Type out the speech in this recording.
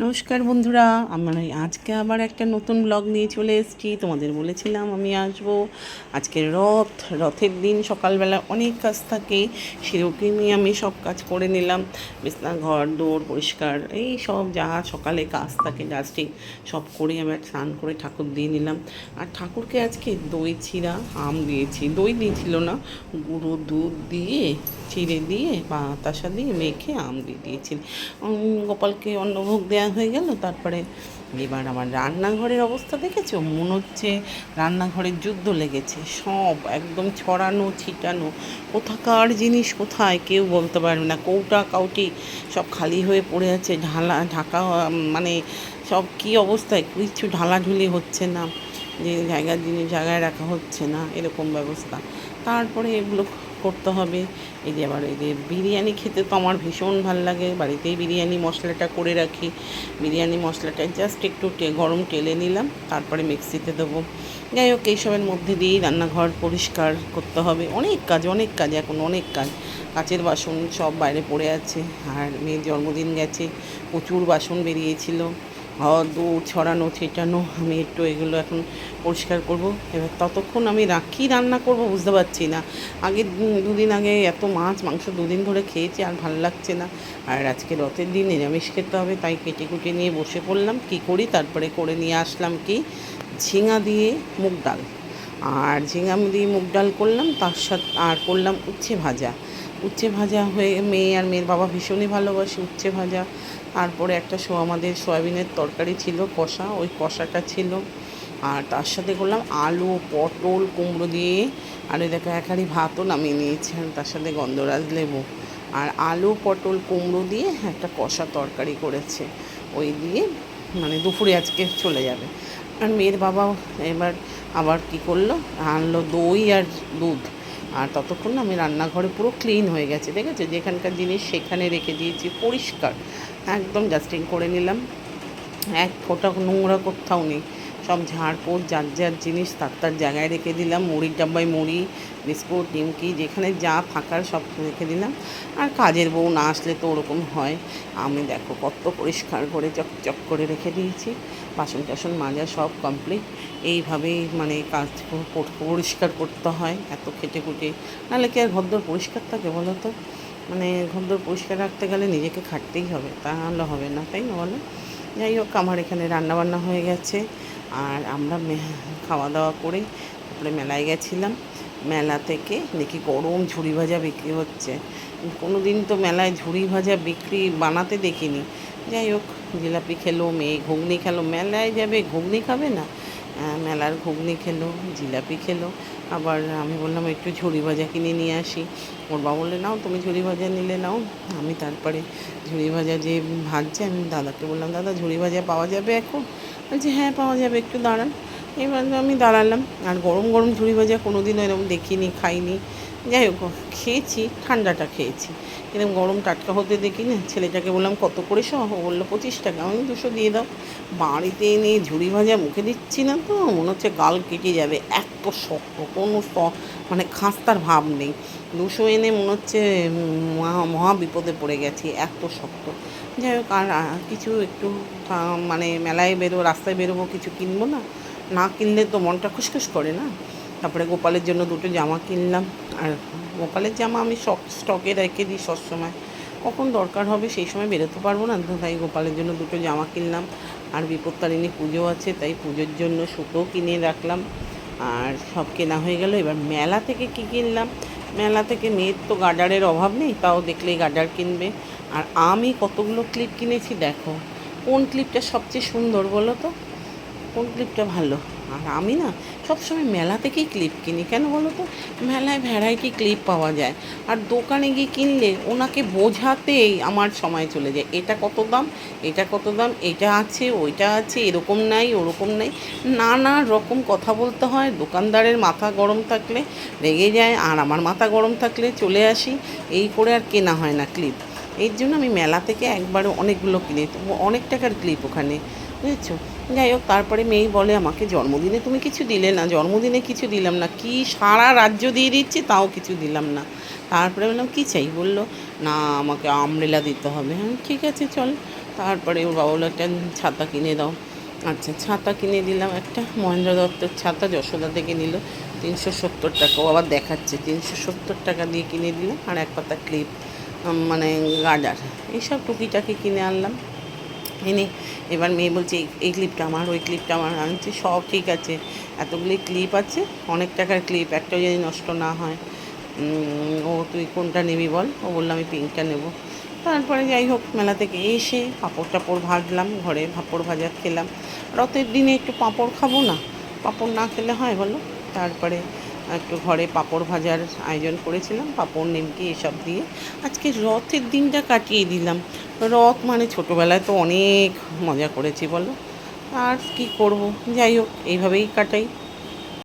নমস্কার বন্ধুরা, আমরা আজকে আবার একটা নতুন ব্লগ নিয়ে চলে এসেছি। তোমাদের বলেছিলাম আমি আসবো। আজকে রথের দিন সকালবেলা অনেক কাজ থাকে, সেরকমই আমি সব কাজ করে নিলাম। বিছনা ঘর দৌড় পরিষ্কার এই সব যা সকালে কাজ থাকে ডাস্টিং সব করে আমি স্নান করে ঠাকুর দিয়ে নিলাম। আর ঠাকুরকে আজকে দই চিড়া আম দিয়েছি, দই দিয়েছিল না, গুঁড়ো দুধ দিয়ে চিড়ে দিয়ে বাতাসা দিয়ে মেখে আম দিয়ে দিয়েছি। গোপালকে অন্নভোগ দেওয়া হয়ে গেল। তারপরে এবার আমার রান্নাঘরের অবস্থা দেখেছো, মনে হচ্ছে রান্নাঘরের যুদ্ধ লেগেছে। সব একদম ছড়ানো ছিটানো, কোথাকার জিনিস কোথায় কেউ বলতে পারবে না। কৌটা কাউটি সব খালি হয়ে পড়ে আছে, ঢাকা মানে সব কি অবস্থায়, কিছু ঢালাঢুলি হচ্ছে না, যে জায়গার জিনিস জায়গায় রাখা হচ্ছে না, এরকম ব্যবস্থা। তারপরে এগুলো করতে হবে। এই যে আবার এই যে বিরিয়ানি খেতে তো আমার ভীষণ ভাল লাগে, বাড়িতেই বিরিয়ানি মশলাটা করে রাখি। বিরিয়ানি মশলাটা জাস্ট একটু গরম টেলে নিলাম, তারপরে মিক্সিতে দেবো। যাই হোক, এইসবের মধ্যে দিয়েই রান্নাঘর পরিষ্কার করতে হবে। অনেক কাজ এখন, অনেক কাজ। কাচের বাসন সব বাইরে পড়ে আছে, আর মেয়ের জন্মদিন গেছে, প্রচুর বাসন বেরিয়েছিল, দৌড় ছড়ানো ছিটানো। আমি একটু এগুলো এখন পরিষ্কার করব। এবার ততক্ষণ আমি কী রান্না করব বুঝতে পারছি না। আগে দুদিন আগে এত মাছ মাংস দুদিন ধরে খেয়েছি, আর ভালো লাগছে না। আর আজকে রথের দিন নিরামিষ খেতে হবে, তাই কেটে কুটে নিয়ে বসে পড়লাম কী করি। তারপরে করে নিয়ে আসলাম কি ঝিঙা দিয়ে মুগ ডাল, আর ঝিঙা দিয়ে মুগ ডাল করলাম। তার সাথে আর করলাম উচ্ছে ভাজা। উচ্ছে ভাজা হয়ে মেয়ে আর মেয়ের বাবা ভীষণই ভালোবাসে উচ্ছে ভাজা। তারপরে একটা আমাদের সয়াবিনের তরকারি ছিল কষা, ওই কষাটা ছিল। আর তার সাথে করলাম আলু পটল কুমড়ো দিয়ে, আর ওই দেখো এক হাঁড়ি ভাতও নামিয়ে নিয়েছি, আর তার সাথে গন্ধরাজ লেবু। আর আলু পটল কুমড়ো দিয়ে একটা কষা তরকারি করেছে, ওই দিয়ে মানে দুপুরে আজকে চলে যাবে। আর মেয়ের বাবা এবার আবার কি করলো, আনলো দই আর দুধ। আর ততক্ষণ আমি রান্নাঘরে পুরো ক্লিন হয়ে গেছে, দেখেছো, যেখানকার জিনিস সেখানে রেখে দিয়েছি, পরিষ্কার একদম ডাস্টিং করে নিলাম। এক ফোঁটা নোংরা কোথাও নেই, সব ঝাড়পোছ যার যার জিনিস তার তার জায়গায় রেখে দিলাম। মুড়ির ডাব্বায় মুড়ি, বিস্কুট নিমকি যেখানে যা থাকার সব রেখে দিলাম। আর কাজের বউ না আসলে তো ওরকম হয়। আমি দেখো কত পরিষ্কার করে চকচক করে রেখে দিয়েছি। বাসন টাসন মাজা সব কমপ্লিট। এইভাবেই মানে কাজ পরিষ্কার করতে হয়, এত খেটে খুঁটে। নাহলে কি আর ঘরদোর পরিষ্কার থাকে বলো তো? মানে ঘরদোর পরিষ্কার রাখতে গেলে নিজেকে খাটতেই হবে, তাহলে হবে না, তাই না বলো? যাই হোক, আমার এখানে রান্নাবান্না হয়ে গেছে। আর আমরা খাওয়া দাওয়া করে তারপরে মেলায় গেছিলাম। মেলা থেকে দেখি গরম ঝুড়ি ভাজা বিক্রি হচ্ছে। কোনো দিন তো মেলায় ঝুড়ি ভাজা বিক্রি বানাতে দেখিনি। যাই হোক, জিলাপি খেলো, মেয়ে ঘুগনি খেলো। মেলায় যাবে ঘুগনি খাবে না? মেলার ঘুগনি খেলো, জিলাপি খেলো। আবার আমি বললাম একটু ঝুড়ি ভাজা কিনে নিয়ে আসি। ওর বাবা বললে নাও, তুমি ঝুড়ি ভাজা নিলে নাও। আমি তারপরে ঝুড়ি ভাজা যে ভাজছে, আমি দাদাকে বললাম, দাদা ঝুড়ি ভাজা পাওয়া যাবে এখন? বলছে হ্যাঁ পাওয়া যাবে, একটু দাঁড়ান। এবার আমি দাঁড়ালাম। আর গরম গরম ঝুড়ি ভাজা কোনো দিনও এরকম দেখিনি, খাইনি। যাই হোক, খেয়েছি, ঠান্ডাটা খেয়েছি, এরকম গরম টাটকা হতে দেখি না। ছেলেটাকে বললাম কত করে সহ, ও বললো 25 টাকা। আমি 200 দিয়ে দাও। বাড়িতে এনে ঝুড়ি ভাজা মুখে দিচ্ছি না তো, মনে হচ্ছে গাল কেটে যাবে, এত শক্ত, কোনো মানে খাস্তার ভাব নেই। 200 এনে মনে হচ্ছে মহা বিপদে পড়ে গেছি, এত শক্ত। যাই হোক, আর কিছু একটু মানে মেলায় রাস্তায় বেরোবো, কিছু কিনবো না, না কিনলে তো মনটা খুশখুশ করে না। তারপরে গোপালের জন্য 2টো জামা কিনলাম। আর গোপালের জামা আমি স্টকে রেখে দিই সবসময়, কখন দরকার হবে সেই সময় বেরোতে পারবো না তো, তাই গোপালের জন্য 2টো জামা কিনলাম। আর বিপত্তারিণী পুজো আছে, তাই পুজোর জন্য সুতো কিনে রাখলাম। আর সব কেনা হয়ে গেল। এবার মেলা থেকে কি কিনলাম, মেলা থেকে মেয়ের তো গার্ডারের অভাব নেই, তাও দেখলেই গার্ডার কিনবে। আর আমি কতগুলো ক্লিপ কিনেছি দেখো। কোন ক্লিপটা সবচেয়ে সুন্দর বলো তো? কোন ক্লিপটা ভালো? আর আমি না সবসময় মেলা থেকেই ক্লিপ কিনি, কেন বলো তো? মেলায় ভ্যারাইটি ক্লিপ পাওয়া যায়। আর দোকানে গিয়ে কিনলে ওনাকে বোঝাতেই আমার সময় চলে যায়, এটা কত দাম, এটা কত দাম, এটা আছে ওইটা আছে, এরকম নাই ওরকম নাই, নানা রকম কথা বলতে হয়। দোকানদারের মাথা গরম থাকলে রেগে যায়, আর আমার মাথা গরম থাকলে চলে আসি। এই করে আর কেনা হয় না ক্লিপ। এর জন্য আমি মেলা থেকে একবারে অনেকগুলো কিনি, অনেক টাকার ক্লিপ ওখানে, বুঝেছো? যাই হোক, তারপরে মেয়ে বলে আমাকে, জন্মদিনে তুমি কিছু দিলে না। জন্মদিনে কিছু দিলাম না কি, সারা রাজ্য দিয়ে দিচ্ছি তাও কিছু দিলাম না। তারপরে বললাম কী চাই? বললো না আমাকে আমব্রেলা দিতে হবে। হ্যাঁ ঠিক আছে চল, তারপরে ওর বাবা বললো একটা ছাতা কিনে দাও। আচ্ছা, ছাতা কিনে দিলাম একটা, মহেন্দ্র দত্তের ছাতা, যশোদা থেকে নিল 370 টাকা। ও আবার দেখাচ্ছে 370 টাকা দিয়ে কিনে দিলাম। আর এক পাতা ক্লিপ, মানে গার্ডার, এইসব টুকিটাকি কিনে আনলাম। এনে এবার মেয়ে বলছে এই ক্লিপটা আমার, ওই ক্লিপটা আমার। আমি বলছি সব ঠিক আছে, এতগুলি ক্লিপ আছে, অনেক টাকার ক্লিপ, একটাও যদি নষ্ট না হয়। ও তুই কোনটা নিবি বল? ও বললো আমি পিঙ্কটা নেব। তারপরে যাই হোক, মেলা থেকে এসে পাঁপড় টাপড় ভাজলাম, ঘরে পাঁপড় ভাজা খেলাম। রথের দিনে একটু পাঁপড় খাবো না? পাঁপড় না খেলে হয় বলো? তারপরে একটু ঘরে পাঁপড় ভাজার আয়োজন করেছিলাম, পাঁপড় নিমকি এসব দিয়ে আজকে রথের দিনটা কাটিয়ে দিলাম। রথ মানে ছোটোবেলায় তো অনেক মজা করেছি বলো, আর কি করব, যাই হোক এইভাবেই কাটাই।